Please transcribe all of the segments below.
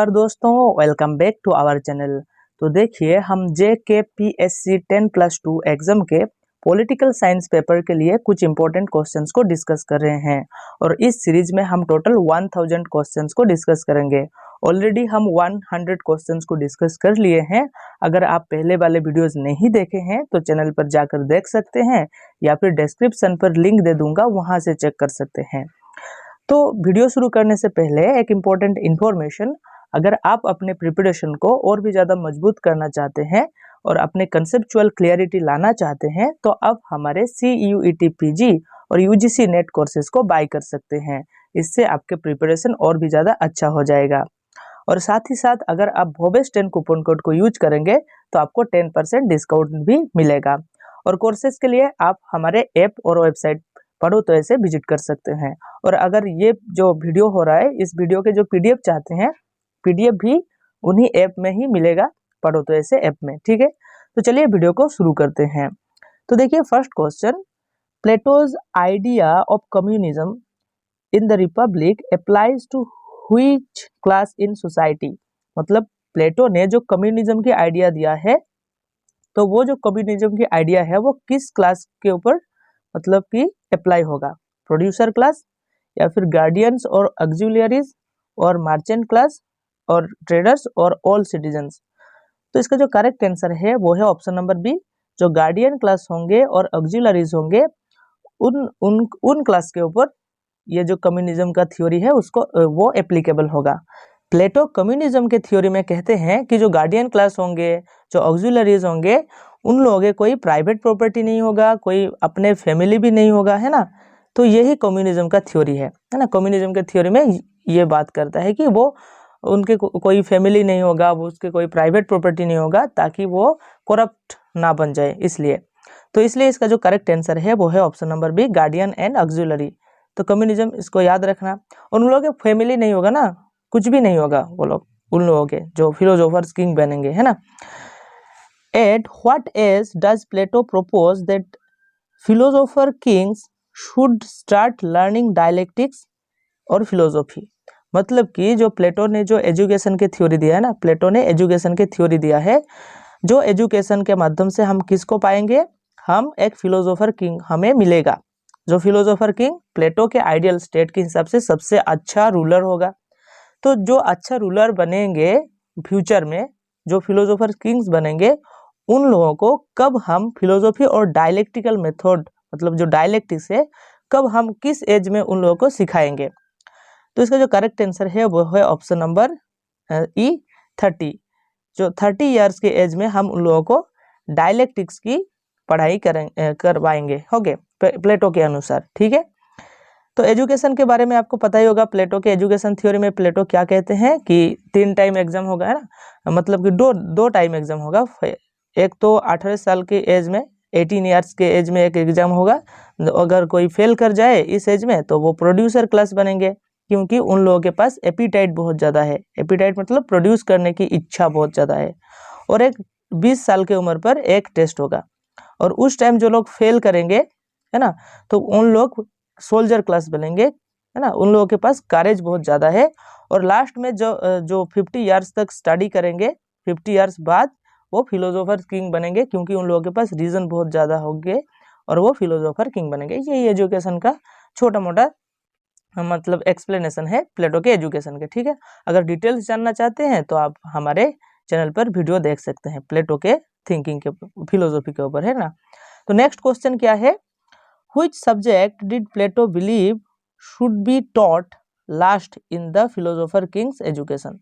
नमस्कार दोस्तों, welcome back to our channel. तो देखिए, हम JKPSC 10+2 एग्जाम के पॉलिटिकल साइंस पेपर के लिए कुछ इंपॉर्टेंट क्वेश्चंस को डिस्कस कर रहे हैं और इस सीरीज में हम टोटल 1000 क्वेश्चंस को डिस्कस करेंगे। ऑलरेडी हम 100 क्वेश्चंस को डिस्कस कर लिए हैं। अगर आप पहले वाले वीडियोस नहीं देखे हैं तो चैनल पर जाकर देख सकते हैं या फिर डिस्क्रिप्शन पर लिंक दे दूंगा, वहां से चेक कर सकते हैं। तो वीडियो शुरू करने से पहले एक इम्पोर्टेंट इन्फॉर्मेशन, अगर आप अपने प्रिपरेशन को और भी ज़्यादा मजबूत करना चाहते हैं और अपने कंसेप्चुअल क्लियरिटी लाना चाहते हैं तो आप हमारे CUET PG और UGC नेट कोर्सेज को बाय कर सकते हैं। इससे आपके प्रिपरेशन और भी ज़्यादा अच्छा हो जाएगा। और साथ ही साथ अगर आप भोबेस 10 कूपन कोड को यूज करेंगे तो आपको 10% डिस्काउंट भी मिलेगा। और कोर्सेज के लिए आप हमारे ऐप और वेबसाइट पढ़ो तो ऐसे विजिट कर सकते हैं। और अगर ये जो वीडियो हो रहा है, इस वीडियो के जो PDF चाहते हैं, PDF भी उन्हीं ऐप में ही मिलेगा, पढ़ो तो ऐसे ऐप में। ठीक है, तो चलिए वीडियो को शुरू करते हैं। तो देखिए, first question, Plato's idea of communism in the Republic applies to which class in society. मतलब प्लेटो ने जो कम्युनिज्म की आइडिया दिया है, तो वो जो कम्युनिज्म की आइडिया है वो किस क्लास के ऊपर मतलब कि अप्लाई होगा? प्रोड्यूसर क्लास या फिर गार्डियंस और ऑक्सिलियरीज और मर्चेंट क्लास और ट्रेडर्स और ऑल सिटीजन्स। तो इसका जो करेक्ट आंसर है वो है ऑप्शन नंबर बी। जो गार्डियन क्लास होंगे और ऑक्सिलियरीज होंगे, उन क्लास के ऊपर ये जो कम्युनिज्म का थ्योरी है उसको वो एप्लीकेबल होगा। प्लेटो कम्युनिज्म के थ्योरी में कहते हैं कि जो गार्डियन क्लास होंगे, जो ऑक्सिलियरीज होंगे, उन लोगों के कोई प्राइवेट प्रॉपर्टी नहीं होगा, कोई अपने फैमिली भी नहीं होगा, है ना। तो यही कम्युनिज्म का थ्योरी है ना। कम्युनिज्म के थ्योरी में ये बात करता है कि वो उनके कोई फैमिली नहीं होगा, वो उसके कोई प्राइवेट प्रॉपर्टी नहीं होगा, ताकि वो करप्ट ना बन जाए। इसलिए इसका जो करेक्ट आंसर है वो है option number B, guardian and auxiliary. तो कम्युनिज्म, इसको याद रखना। उन लोगों के फैमिली नहीं होगा ना, कुछ भी नहीं होगा वो लोग, उन लोगों के जो फिलोसोफर्स किंग बनेंगे, है ना। At what age does Plato propose that philosopher kings should start learning dialectics और philosophy? मतलब कि जो प्लेटो ने जो एजुकेशन के थ्योरी दिया है ना, प्लेटो ने एजुकेशन के थ्योरी दिया है, जो एजुकेशन के माध्यम से हम किसको पाएंगे? हम एक फिलोसोफर किंग हमें मिलेगा। जो फिलोसोफर किंग प्लेटो के आइडियल स्टेट के हिसाब से सबसे अच्छा रूलर होगा। तो जो अच्छा रूलर बनेंगे फ्यूचर में, जो फिलोसोफर किंग्स बनेंगे, उन लोगों को कब हम फिलोसोफी और डायलेक्टिकल मेथड, मतलब जो डायलेक्टिक्स है, कब हम किस एज में उन लोगों को सिखाएंगे? तो इसका जो करेक्ट आंसर है वो है ऑप्शन नंबर ई, 30। जो 30 इयर्स के एज में हम उन लोगों को डायलेक्टिक्स की पढ़ाई करवाएंगे, ओके, प्लेटो के अनुसार। ठीक है, तो एजुकेशन के बारे में आपको पता ही होगा। प्लेटो के एजुकेशन थ्योरी में प्लेटो क्या कहते हैं कि 3 टाइम एग्जाम होगा, है ना। मतलब कि दो टाइम एग्जाम होगा। एक तो 18 साल के एज में, 18 इयर्स के एज में एक एग्जाम होगा। अगर कोई फेल कर जाए इस एज में तो वो प्रोड्यूसर क्लास बनेंगे, क्योंकि उन लोगों के पास एपिटाइट बहुत ज़्यादा है। एपिटाइट मतलब प्रोड्यूस करने की इच्छा बहुत ज़्यादा है। और एक 20 साल की उम्र पर एक टेस्ट होगा, और उस टाइम जो लोग फेल करेंगे, है ना, तो उन लोग सोल्जर क्लास बनेंगे, है ना। उन लोगों के पास करेज बहुत ज़्यादा है। और लास्ट में जो 50 इयर्स तक स्टडी करेंगे, 50 इयर्स बाद वो फिलोसोफर किंग बनेंगे, क्योंकि उन लोगों के पास रीजन बहुत ज़्यादा होंगे और वो फिलोसोफर किंग बनेंगे। यही एजुकेशन का छोटा मोटा मतलब एक्सप्लेनेशन है प्लेटो के एजुकेशन के। ठीक है, अगर डिटेल्स जानना चाहते हैं तो आप हमारे चैनल पर वीडियो देख सकते हैं प्लेटो के थिंकिंग के, फिलोसोफी के ऊपर, है ना। तो नेक्स्ट क्वेश्चन क्या है? Which subject did Plato believe should be taught last in the philosopher king's education?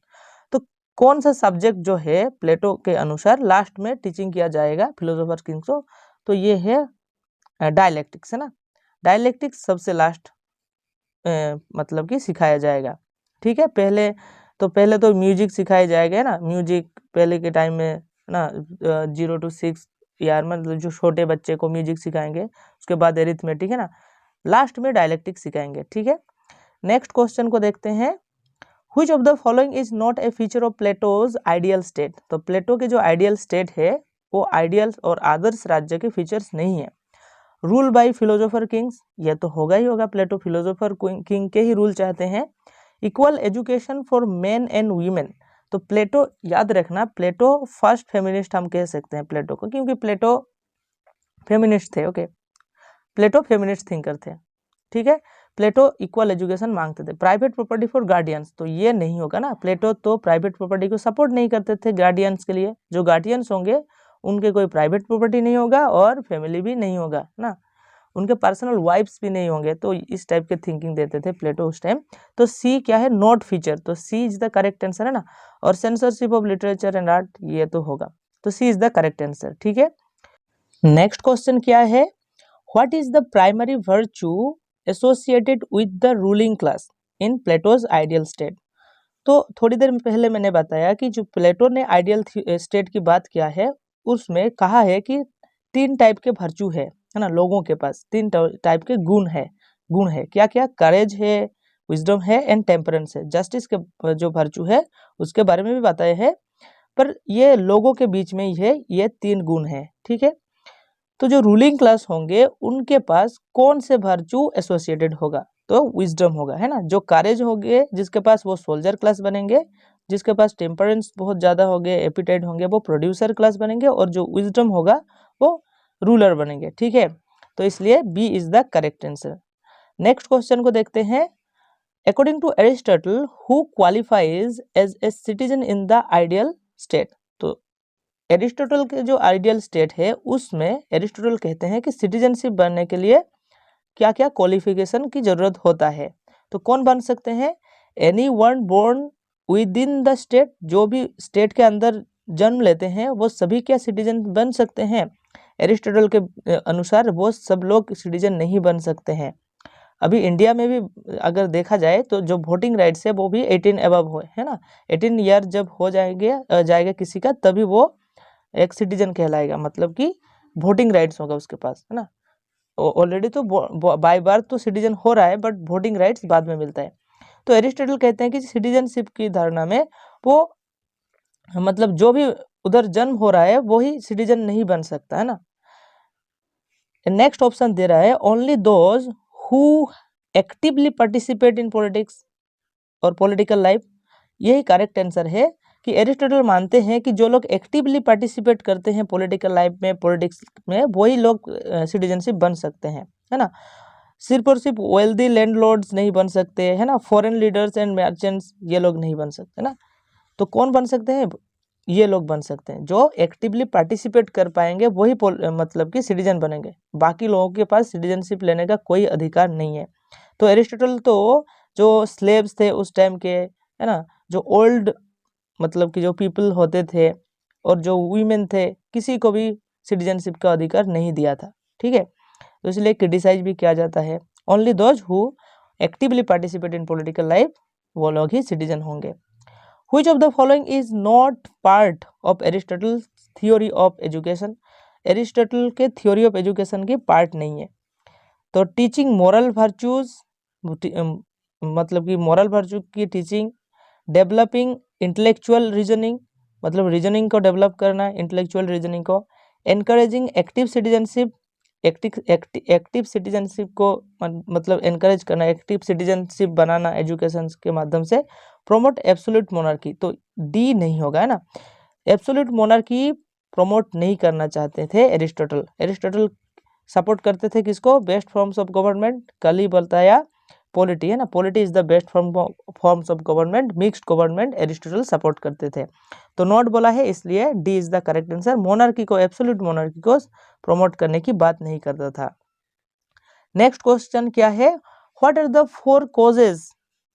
तो कौन सा सब्जेक्ट जो है प्लेटो के अनुसार लास्ट में टीचिंग किया जाएगा फिलोसोफर किंग्स को? तो ये है डायलेक्टिक्स, है ना। डायलेक्टिक्स सबसे लास्ट मतलब कि सिखाया जाएगा। ठीक है, पहले तो म्यूजिक सिखाया जाएगा, है ना। म्यूजिक पहले के टाइम में, ना, 0 to 6 यार, मतलब जो छोटे बच्चे को म्यूजिक सिखाएंगे, उसके बाद एरिथमेटिक, है ना, लास्ट में डायलेक्टिक सिखाएंगे। ठीक है, नेक्स्ट क्वेश्चन को देखते हैं। Which of the following is not a feature of Plato's ideal state? तो प्लेटो के जो आइडियल स्टेट है वो आइडियल और आदर्श राज्य के फीचर्स नहीं है। रूल बाय फिलोसोफर किंग्स, ये तो होगा ही होगा, प्लेटो फिलोसोफर किंग के ही रूल चाहते हैं। Equal education for main and women, तो प्लेटो याद रखना, प्लेटो फर्स्ट फेमिनिस्ट हम कह सकते हैं प्लेटो को, क्योंकि प्लेटो फेमिनिस्ट थे। ओके, प्लेटो फेमिनिस्ट थिंकर थे, ठीक है। प्लेटो इक्वल एजुकेशन मांगते थे। प्राइवेट प्रॉपर्टी फॉर गार्डियंस, तो ये नहीं होगा ना, प्लेटो तो प्राइवेट प्रॉपर्टी को सपोर्ट नहीं करते थे गार्डियंस के लिए। जो गार्डियंस होंगे उनके कोई प्राइवेट प्रॉपर्टी नहीं होगा और फैमिली भी नहीं होगा ना, उनके पर्सनल वाइफ्स भी नहीं होंगे। तो इस टाइप के थिंकिंग देते थे प्लेटो उस टाइम। तो सी क्या है, नॉट फीचर, तो C is the correct answer है ना। और censorship of literature and art, ये तो होगा, तो C is the correct answer, ठीक है। नेक्स्ट क्वेश्चन क्या है, what is the primary virtue associated with the ruling class in Plato's ideal state. तो थोड़ी देर पहले मैंने बताया कि जो प्लेटो ने आइडियल स्टेट की बात किया है, उसमें कहा है कि 3 टाइप के वर्च्यू है ना, लोगों के पास 3 टाइप के गुण है, क्या क्या, करेज है, विजडम है एंड टेम्परेंस है। जस्टिस के जो वर्च्यू है उसके बारे में भी बताया है, पर ये लोगों के बीच में ही है, ये 3 गुण है, ठीक है। तो जो रूलिंग क्लास होंगे उनके पास कौन से वर्च्यू एसोसिएटेड होगा, तो विजडम होगा, है ना। जो करेज होंगे जिसके पास, वो सोल्जर क्लास बनेंगे। जिसके पास टेम्परेंस बहुत ज्यादा होंगे, एपिटाइट होंगे, वो प्रोड्यूसर क्लास बनेंगे। और जो विजडम होगा वो रूलर बनेंगे, ठीक है। तो इसलिए B is the correct answer. Next question को देखते हैं। According to Aristotle, who qualifies as a citizen in the ideal state. तो एरिस्टोटल के जो आइडियल स्टेट है उसमें एरिस्टोटल कहते हैं कि सिटीजनशिप बनने के लिए क्या क्या क्वालिफिकेशन की जरूरत होता है। तो कौन बन सकते हैं, any one born within the state, जो भी स्टेट के अंदर जन्म लेते हैं वो सभी क्या सिटीजन बन सकते हैं। एरिस्टोटल के अनुसार वो सब लोग सिटीजन नहीं बन सकते हैं। अभी इंडिया में भी अगर देखा जाए तो जो वोटिंग राइट्स है वो भी 18 अबव हो, है ना। 18 ईयर जब हो जाएगा किसी का, तभी वो एक सिटीजन कहलाएगा, मतलब कि वोटिंग राइट्स होगा उसके पास, है ना। ऑलरेडी तो बाय बर्थ तो सिटीजन हो रहा है, बट वोटिंग राइट्स बाद में मिलता है। तो एरिस्टोटल कहते हैं कि सिटीजनशिप की धारणा में वो, मतलब जो भी उधर जन्म हो रहा है वही सिटीजन नहीं बन सकता, है ना। नेक्स्ट ऑप्शन दे रहा है, only those who actively participate in politics और पॉलिटिकल लाइफ। यही करेक्ट आंसर है कि एरिस्टोटल मानते हैं कि जो लोग एक्टिवली पार्टिसिपेट करते हैं पॉलिटिकल लाइफ में, पॉलिटिक्स में, वही लोग सिटीजनशिप बन सकते हैं, है ना। सिर्फ और सिर्फ वेल्दी लैंडलॉर्ड्स नहीं बन सकते, है ना। फॉरेन लीडर्स एंड मर्चेंट्स, ये लोग नहीं बन सकते ना। तो कौन बन सकते हैं, ये लोग बन सकते हैं जो एक्टिवली पार्टिसिपेट कर पाएंगे, वही मतलब कि सिटीजन बनेंगे। बाकी लोगों के पास सिटीजनशिप लेने का कोई अधिकार नहीं है। तो एरिस्टोटल तो जो स्लेव्स थे उस टाइम के, है ना, जो ओल्ड मतलब कि जो पीपल होते थे और जो वीमेन थे, किसी को भी सिटीजनशिप का अधिकार नहीं दिया था, ठीक है। तो इसलिए क्रिटिसाइज भी किया जाता है, only those who actively participate in political life, वो लोग ही सिटीजन होंगे। Which of the following is not part of Aristotle's theory of education? Aristotle के थ्योरी ऑफ एजुकेशन की पार्ट नहीं है। तो टीचिंग मोरल वर्च्यूज, मतलब कि मोरल वर्च्यू की टीचिंग, डेवलपिंग इंटेलेक्चुअल रीजनिंग, मतलब रीजनिंग को डेवलप करना, इंटेलेक्चुअल रीजनिंग को, encouraging active citizenship, active citizenship को मतलब एनकरेज करना, एक्टिव सिटीजनशिप बनाना एजुकेशन के माध्यम से, प्रोमोट एब्सोल्यूट मोनार्की। तो डी नहीं होगा, है ना। एब्सोल्यूट मोनार्की प्रोमोट नहीं करना चाहते थे एरिस्टोटल। एरिस्टोटल सपोर्ट करते थे किसको, बेस्ट फॉर्म्स ऑफ गवर्नमेंट, कल ही बताया पॉलिटी, है ना। Polity is the best forms of government, mixed government Aristotle support करते थे। तो नॉट बोला है, इसलिए D is the correct answer. Monarchy को, एब्सोल्यूट मोनार्की को प्रमोट करने की बात नहीं करता था। नेक्स्ट क्वेश्चन क्या है, what are the 4 causes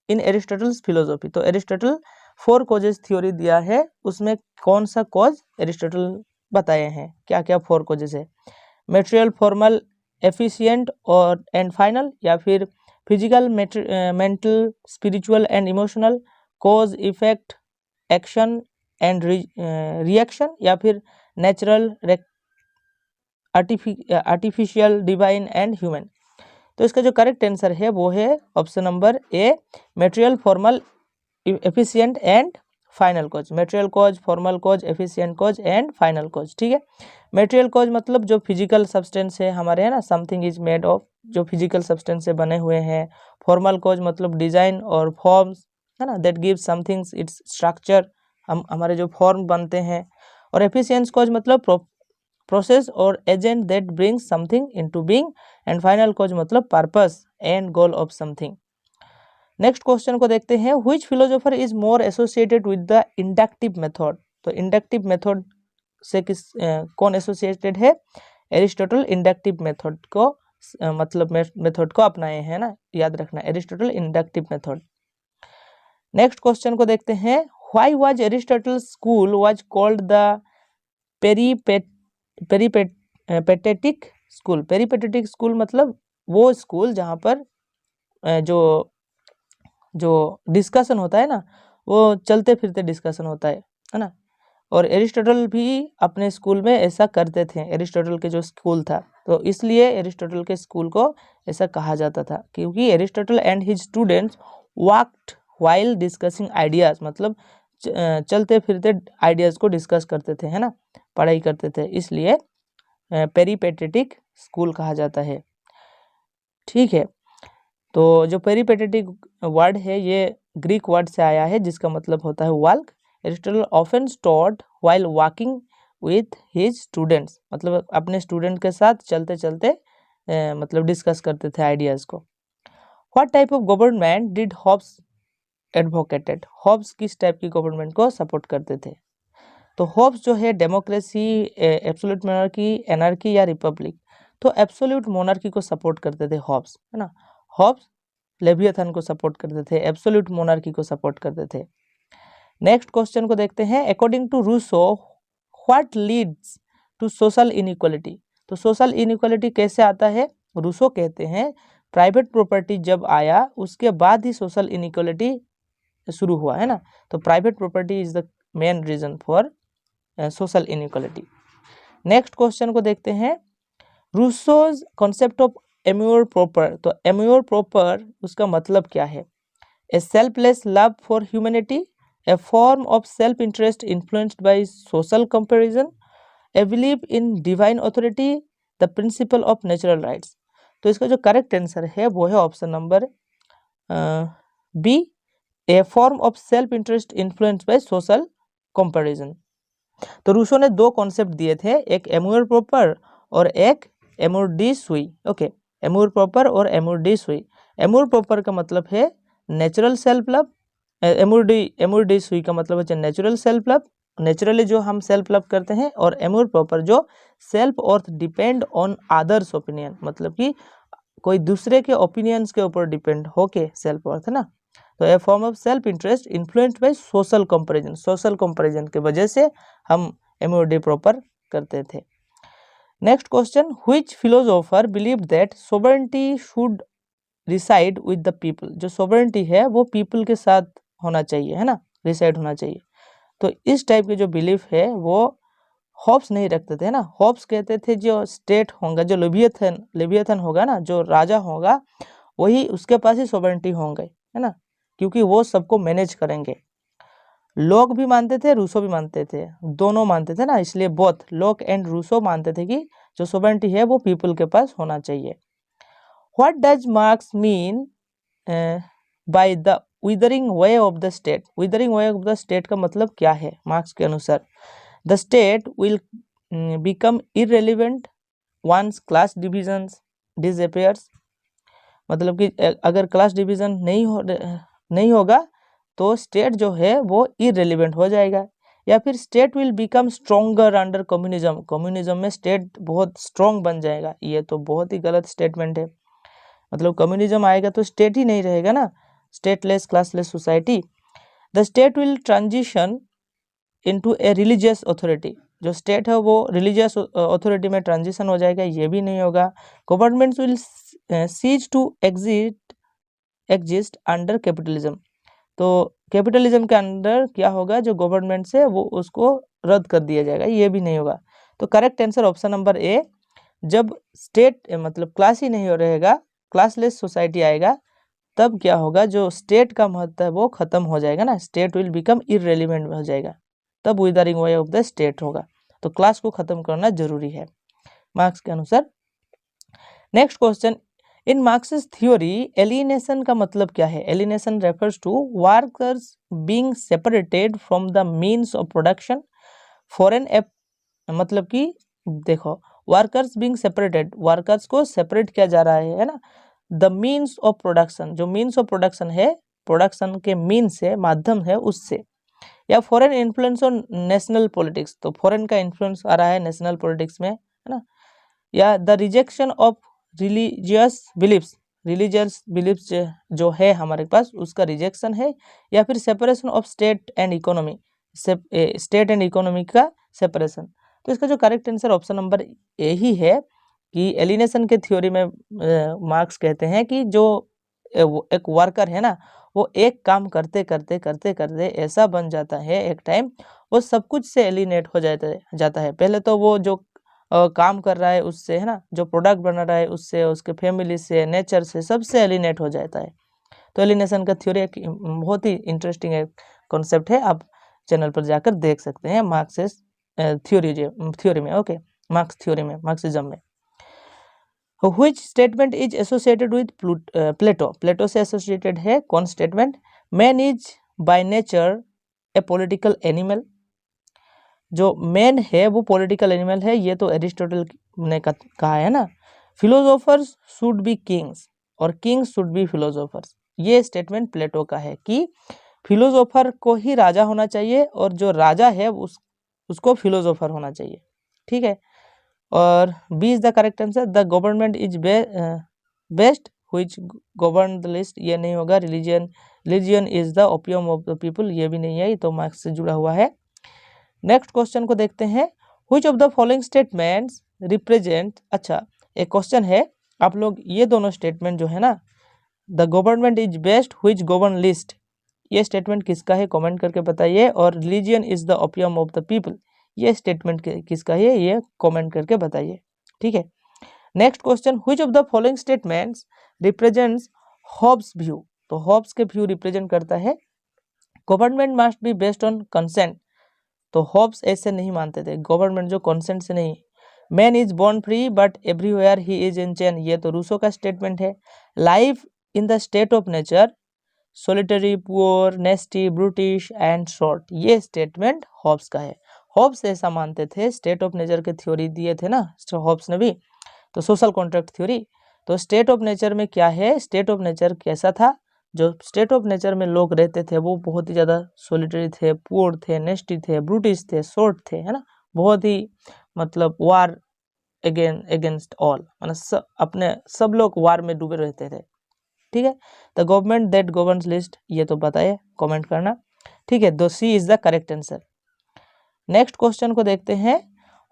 in Aristotle's philosophy. तो एरिस्टोटल 4 कॉजेज थ्योरी दिया है, उसमें कौन सा कॉज एरिस्टोटल बताए हैं, क्या क्या 4 कॉजेज है, मेटेरियल, फॉर्मल, एफिशिएंट और एंड फाइनल, या फिर physical, mental, spiritual and emotional, cause, effect, action and reaction, या फिर natural, artificial, divine and human. तो इसका जो करेक्ट आंसर है वो है option number A, material, formal, efficient and final cause. Material cause, formal cause, efficient cause and final cause, ठीक है। मेटेरियल कॉज मतलब जो फिजिकल सब्सटेंस है हमारे, है ना, समथिंग इज मेड ऑफ, जो फिजिकल सब्सटेंस से बने हुए हैं। फॉर्मल कॉज मतलब डिजाइन और फॉर्म्स, है ना, that gives something its structure, हमारे जो फॉर्म बनते हैं। और एफिशिएंट कॉज मतलब प्रोसेस और agent that brings something into being. And final cause मतलब purpose and goal of something. Next question को देखते हैं, which philosopher is more associated with the inductive method. तो इंडक्टिव मेथड से कौन एसोसिएटेड है? एरिस्टोटल इंडक्टिव मेथड को मतलब मेथड को अपनाए हैं ना, याद रखना, Aristotle inductive method. Next question को देखते हैं, why was Aristotle school was called the peripatetic school. Peripatetic school मतलब वो स्कूल जहाँ पर जो डिस्कशन होता है ना, वो चलते फिरते डिस्कशन होता है ना। और एरिस्टोटल भी अपने स्कूल में ऐसा करते थे, एरिस्टोटल के जो स्कूल था, तो इसलिए एरिस्टोटल के स्कूल को ऐसा कहा जाता था, क्योंकि Aristotle and his students walked while discussing ideas, मतलब चलते फिरते आइडियाज को डिस्कस करते थे, है ना, पढ़ाई करते थे, इसलिए पेरिपेटेटिक स्कूल कहा जाता है। ठीक है, तो जो पेरिपेटेटिक वर्ड है ये ग्रीक वर्ड से आया है, जिसका मतलब होता है walk. Aristotle often taught while walking with his students, मतलब अपने स्टूडेंट के साथ चलते चलते मतलब डिस्कस करते थे आइडियाज को। What type of government did Hobbes advocated. Hobbes किस टाइप की गवर्नमेंट को सपोर्ट करते थे? तो हॉब्स जो है डेमोक्रेसी, एब्सोल्यूट मोनार्की, एनार्की या रिपब्लिक। तो एब्सोल्यूट मोनार्की को सपोर्ट करते थे हॉब्स, है ना। हॉब्स लेवियथन को सपोर्ट करते थे, एब्सोल्यूट मोनार्की को सपोर्ट करते थे। नेक्स्ट क्वेश्चन को देखते हैं, according to Rousseau what leads to social inequality. तो सोशल इनइक्वालिटी कैसे आता है? रूसो कहते हैं प्राइवेट प्रॉपर्टी जब आया उसके बाद ही सोशल इनइक्वालिटी शुरू हुआ, है ना। तो private property is the main reason for social inequality. Next question को देखते हैं, Rousseau's concept of amour propre. तो एम्योर प्रॉपर उसका मतलब क्या है? A selfless love for humanity, a form of self interest influenced by social comparison, a believe in divine authority, the principle of natural rights. तो इसका जो correct answer है वो है option number B, a form of self interest influenced by social comparison. तो Rousseau ने दो concept दिए थे, एक एम्योर प्रॉपर और एक एमोर डी सुई। ओके, एम्योर प्रॉपर और एमोर डी सुई। एम्योर प्रॉपर का मतलब है natural self love, Amor D सुई का मतलब है नेचुरल सेल्फ लव, नेचुरली जो हम सेल्फ लव करते हैं, और एम्योर प्रॉपर जो self worth depend on others opinion, मतलब कि कोई दूसरे के ओपिनियंस के ऊपर डिपेंड होके सेल्फ वर्थ, है ना। तो a form of self interest influenced by social comparison, social comparison की वजह से हम एमओडी प्रॉपर करते थे। Next question, which philosopher believe that sovereignty should reside with the people. जो सोवरेनिटी है वो पीपल के साथ होना चाहिए, है ना, रिसाइड होना चाहिए। तो इस टाइप के जो बिलीफ है वो हॉब्स नहीं रखते थे ना। हॉब्स कहते थे जो स्टेट होगा, जो लेवियथन होगा ना, जो राजा होगा, वही उसके पास ही सोवरेनिटी होंगे, है ना, क्योंकि वो सबको मैनेज करेंगे। लोग भी मानते थे, रूसो भी मानते थे, दोनों मानते थे ना, इसलिए बोथ लोग एंड रूसो मानते थे कि जो सोवरेनिटी है वो पीपल के पास होना चाहिए। What does Marx mean by the withering way of the state. Withering way of the state का मतलब क्या है मार्क्स के अनुसार? The state will become irrelevant once class divisions disappears. मतलब कि अगर क्लास डिवीजन नहीं होगा तो स्टेट जो है वो इररेलेवेंट हो जाएगा। या फिर state will become stronger under communism, communism में स्टेट बहुत स्ट्रॉन्ग बन जाएगा। ये तो बहुत ही गलत स्टेटमेंट है, मतलब कम्युनिज्म आएगा तो स्टेट ही नहीं रहेगा ना, stateless classless society. The state will transition into a religious authority, जो स्टेट है वो रिलीजियस अथॉरिटी में ट्रांजिशन हो जाएगा, ये भी नहीं होगा। Governments will cease to exist under capitalism, तो कैपिटलिज्म के अंदर क्या होगा, जो गवर्नमेंट से वो उसको रद्द कर दिया जाएगा, ये भी नहीं होगा। तो करेक्ट आंसर ऑप्शन नंबर ए, जब स्टेट मतलब क्लास ही नहीं हो रहेगा, क्लासलेस सोसाइटी आएगा, तब क्या होगा, जो स्टेट का महत्व है वो खत्म हो जाएगा ना, स्टेट विल बिकम इररेलेवेंट हो जाएगा, तब withering way of the state होगा। तो क्लास को खत्म करना जरूरी है मार्क्स के अनुसार। Next question, in Marxist theory alienation का मतलब क्या है? Alienation refers to workers being separated from the means of production foreign मतलब कि देखो, वर्कर्स बीइंग सेपरेटेड, वर्कर्स को सेपरेट किया जा रहा है ना, द मीन्स ऑफ प्रोडक्शन, जो मीन्स ऑफ प्रोडक्शन है, प्रोडक्शन के मीन्स से, माध्यम है उससे, या foreign influence on national politics, तो फॉरेन का इन्फ्लुएंस आ रहा है नेशनल पॉलिटिक्स में, है ना, या the rejection of religious beliefs, religious beliefs जो है हमारे पास उसका रिजेक्शन है, या फिर separation of state and economy, state and economy का सेपरेशन। तो इसका जो correct answer option number A ही है कि एलिनेशन के थ्योरी में मार्क्स कहते हैं कि जो एक वर्कर है ना, वो एक काम करते करते करते करते ऐसा बन जाता है एक टाइम, वो सब कुछ से एलिनेट हो जाता है। पहले तो वो जो काम कर रहा है उससे, है ना, जो प्रोडक्ट बना रहा है उससे, उसके फैमिली से, नेचर से, सबसे एलिनेट हो जाता है। तो एलिनेशन का थ्योरी एक बहुत ही इंटरेस्टिंग कॉन्सेप्ट है, आप चैनल पर जाकर देख सकते हैं मार्क्सिस्ट थ्योरी में, ओके, मार्क्स थ्योरी में, मार्क्सिज्म में। Which statement is associated with Plato? प्लेटो से एसोसिएटेड है कौन statement? Man is by nature A political animal, जो मैन है वो पॉलिटिकल एनिमल है, ये तो एरिस्टोटल ने कहा है ना। फिलोसोफर्स शुड बी किंग्स और किंग्स शुड बी फिलोसोफर्स, ये स्टेटमेंट प्लेटो का है कि फिलोसोफर को ही राजा होना चाहिए और जो राजा है उसको फिलोसोफर होना चाहिए, ठीक है। और B is the correct answer, the government is best which govern the least, ये नहीं होगा। Religion is the opium of the people, ये भी नहीं है, ये तो मार्क्स से जुड़ा हुआ है। नेक्स्ट क्वेश्चन को देखते हैं, which of the following statements represent, अच्छा एक क्वेश्चन है, आप लोग ये दोनों स्टेटमेंट जो है ना, the government is best which govern least, ये स्टेटमेंट किसका है कमेंट करके बताइए। और religion is the opium of the people, ये स्टेटमेंट किसका है, ये कमेंट करके बताइए, ठीक है। Next question, which of the following statements represents Hobbes view, तो हॉब्स के व्यू रिप्रेजेंट करता है। Government must be based on consent, तो हॉब्स ऐसे नहीं मानते थे, गवर्नमेंट जो कंसेंट से नहीं। Man is born free but everywhere he is in chain, ये तो रूसो का स्टेटमेंट है। Life in the state of nature, solitary, poor, nasty, brutish and short, ये स्टेटमेंट हॉब्स का है। हॉब्स ऐसा मानते थे, स्टेट ऑफ नेचर के थ्योरी दिए थे ना हॉब्स ने भी, तो सोशल कॉन्ट्रैक्ट थ्योरी। तो स्टेट ऑफ नेचर में क्या है, स्टेट ऑफ नेचर कैसा था, जो स्टेट ऑफ नेचर में लोग रहते थे वो बहुत ही ज़्यादा सोलिटरी थे, पुअर थे, नेस्टी थे, ब्रूटिश थे, शॉर्ट थे, है ना, बहुत ही मतलब वार अगेंस्ट ऑल, मतलब अपने सब लोग वार में डूबे रहते थे, ठीक है। The government that governs least, ये तो बताइए, कमेंट करना, ठीक है। दो C is the correct answer. Next question को देखते हैं,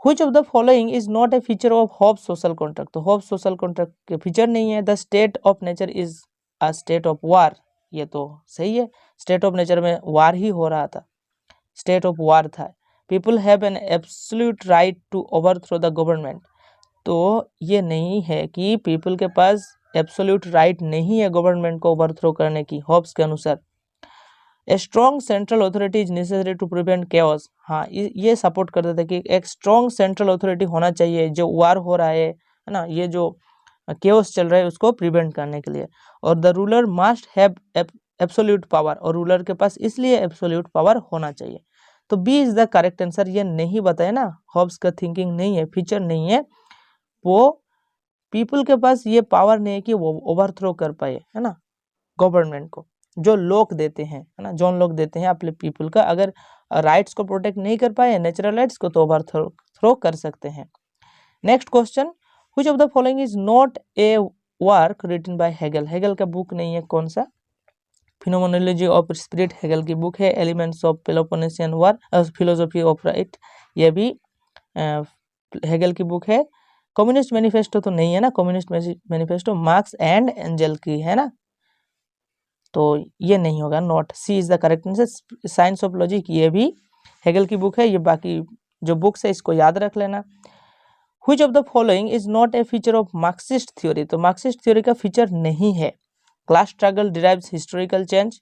which of the following is not a feature of Hobbes social contract, तो हॉब्स सोशल कॉन्ट्रैक्ट के फीचर नहीं है। The state of nature is a state of war, ये तो सही है, स्टेट ऑफ नेचर में वार ही हो रहा था, स्टेट ऑफ वार था। People have an absolute right to overthrow the government, तो ये नहीं है कि पीपल के पास एब्सोल्यूट राइट नहीं है गवर्नमेंट को ओवरथ्रो करने की, हॉब्स के अनुसार। A strong central authority is necessary to prevent chaos, हाँ ये सपोर्ट करते थे कि एक स्ट्रॉन्ग सेंट्रल अथॉरिटी होना चाहिए, जो वार हो रहा है ना, ये जो केओस चल रहा है उसको प्रिवेंट करने के लिए। और the ruler must have absolute power, और रूलर के पास इसलिए एब्सोल्यूट पावर होना चाहिए। तो B is the correct answer, ये नहीं बताया ना, हॉब्स का थिंकिंग नहीं है, फीचर नहीं है, वो पीपल के पास ये पावर नहीं है कि वो ओवरथ्रो कर पाए, है ना, गवर्नमेंट को, जो लोग देते हैं, है ना, जो लोग देते हैं अपने पीपल का, अगर राइट्स को प्रोटेक्ट नहीं कर पाए, नेचुरल राइट्स को, तो ओवरथ्रो कर सकते हैं। Next question, which of the following is not a work written by Hegel, Hegel का बुक नहीं है, कौन सा? फिनोमेनोलॉजी ऑफ स्पिरिट हेगल की बुक है। Elements of Peloponnesian War, Philosophy of Right, ये भी हेगल की बुक है। कम्युनिस्ट मैनिफेस्टो तो नहीं है ना, communist manifesto Marx and Engel की है ना, तो ये नहीं होगा, not, C is the correct answer. Science of logic, ये भी हेगल की बुक है, ये बाकी जो बुक्स है इसको याद रख लेना। Which of the following is not a feature of Marxist theory, तो मार्क्सिस्ट थ्योरी का फीचर नहीं है। Class struggle derives historical change,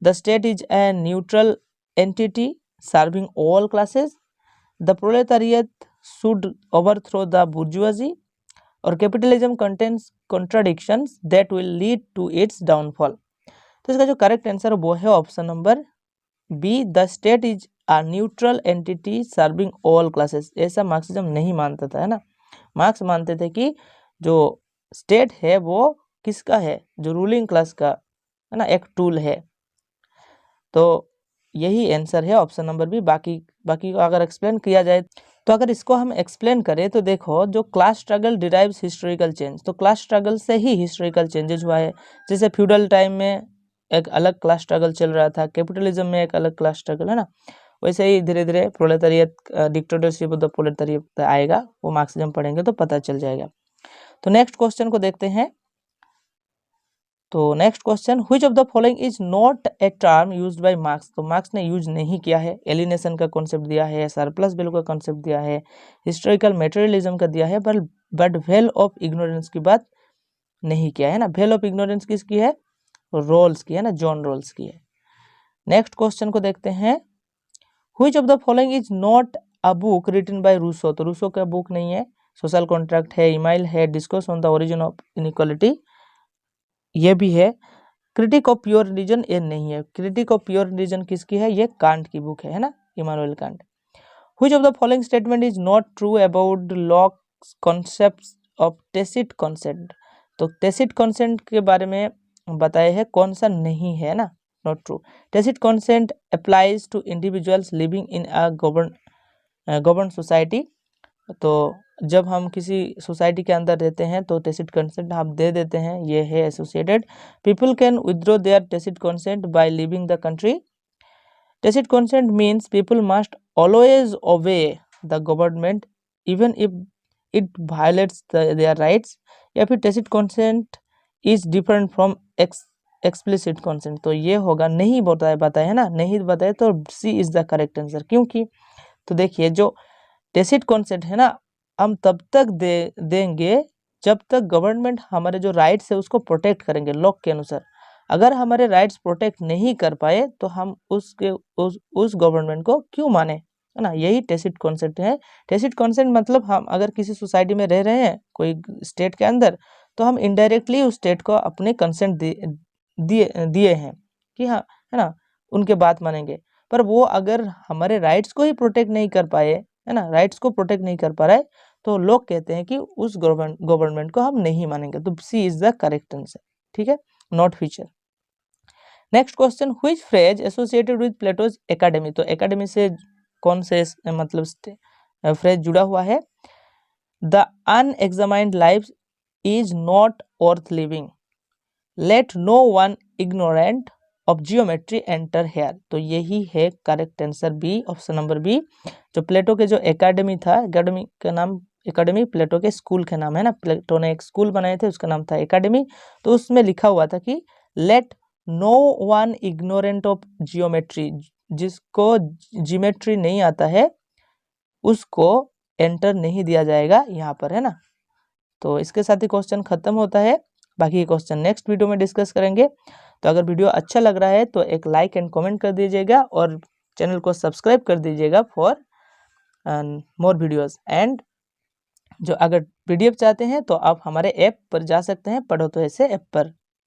the state is a neutral entity serving all classes, the proletariat should overthrow the bourgeoisie, और capitalism contains contradictions that will lead to its downfall. तो इसका जो correct answer वो है option number B, the state is a neutral entity serving all classes. ऐसा Marxism नहीं मानता था, है ना। मार्क्स मानते थे कि जो स्टेट है वो किसका है, जो रूलिंग क्लास का, है ना, एक टूल है। तो यही आंसर है ऑप्शन नंबर बी। बाकी को अगर एक्सप्लेन किया जाए तो अगर इसको हम एक्सप्लेन करें तो देखो, जो class struggle derives historical change, तो क्लास स्ट्रगल से ही हिस्टोरिकल चेंजेस हुआ है। जैसे फ्यूडल टाइम में एक अलग क्लास स्ट्रगल चल रहा था, कैपिटलिज्म में एक अलग क्लास स्ट्रगल, है ना, वैसे ही धीरे धीरे प्रोलेटारिएट, डिक्टेटरशिप ऑफ द प्रोलेटारिएट आएगा, वो मार्क्सिज्म पढ़ेंगे तो पता चल जाएगा। तो नेक्स्ट क्वेश्चन को देखते हैं। तो next question, which of the following is not a term used by marks. तो मार्क्स ने यूज नहीं किया है। एलिनेशन का कॉन्सेप्ट दिया है, सरप्लस वैल्यू का कॉन्सेप्ट दिया है, हिस्टोरिकल मटेरियलिज्म का दिया है, बट वेल ऑफ इग्नोरेंस की बात नहीं किया है ना। वेल ऑफ इग्नोरेंस किसकी है, रोल्स की है ना, जॉन रोल्स की है। नेक्स्ट क्वेश्चन को देखते हैं, which of the following is not a book written by Rousseau. तो रूसो का बुक नहीं है। सोशल कॉन्ट्रैक्ट है, इमाइल है, discourse on the origin of inequality ये भी है। क्रिटिक ऑफ प्योर रिलीजन ये नहीं है। क्रिटिक ऑफ प्योर रिलीजन किसकी है, ये कांट की बुक है ना, Immanuel Kant. Which of the following statement is not true about Locke's concepts of tacit consent. तो टेसिट कंसेंट के बारे में बताया है, कौन सा नहीं है ना, not true. Tacit consent applies to individuals living in a govern society. तो जब हम किसी सोसाइटी के अंदर रहते हैं तो टेसिट कंसेंट हम दे देते हैं, ये है associated. People can withdraw their tacit consent by leaving the country. Tacit consent means people must always obey the government even if it violates their rights. या फिर tacit consent is different from explicit consent. तो ये होगा, नहीं बताया है ना, नहीं बताया तो C is the correct answer. क्योंकि तो देखिए, जो टेसिट कंसेंट है ना, हम तब तक देंगे जब तक गवर्नमेंट हमारे जो राइट्स है उसको प्रोटेक्ट करेंगे लॉ के अनुसार। अगर हमारे राइट्स प्रोटेक्ट नहीं कर पाए तो हम उस गवर्नमेंट को क्यों माने, है ना। यही टेसिट कंसेंट है। टेसिट कंसेंट मतलब हम अगर किसी सोसाइटी में रह रहे हैं कोई स्टेट के अंदर, तो हम इनडायरेक्टली उस स्टेट को अपने कंसेंट दिए हैं कि हाँ, है ना, उनके बात मानेंगे। पर वो अगर हमारे राइट्स को ही प्रोटेक्ट नहीं कर पाए, है ना, राइट्स को प्रोटेक्ट नहीं कर पा रहा है, तो लोग कहते हैं कि उस गवर्नमेंट को हम नहीं मानेंगे। तो C is the correct answer, ठीक है, not feature. Next question, which phrase associated with Plato's Academy. तो एकेडमी से कौन से मतलब फ्रेज जुड़ा हुआ है, the unexamined life is not worth living, let no one ignorant of geometry enter here. तो यही है correct answer B, option number B. जो प्लेटो के जो एकेडमी था, एकेडमी का नाम, एकेडमी प्लेटो के स्कूल के नाम है ना, प्लेटो ने एक स्कूल बनाए थे उसका नाम था एकेडमी। तो उसमें लिखा हुआ था कि let no one ignorant of geometry, जिसको जियोमेट्री नहीं आता है उसको एंटर नहीं दिया जाएगा यहाँ पर, है ना। तो इसके साथ ही क्वेश्चन खत्म होता है। बाकी के क्वेश्चन नेक्स्ट वीडियो में डिस्कस करेंगे। तो अगर वीडियो अच्छा लग रहा है तो एक लाइक एंड कमेंट कर दीजिएगा और चैनल को सब्सक्राइब कर दीजिएगा फॉर मोर वीडियोस। एंड जो अगर पीडीएफ चाहते हैं तो आप हमारे ऐप पर जा सकते हैं, पढ़ो तो ऐसे ऐप पर।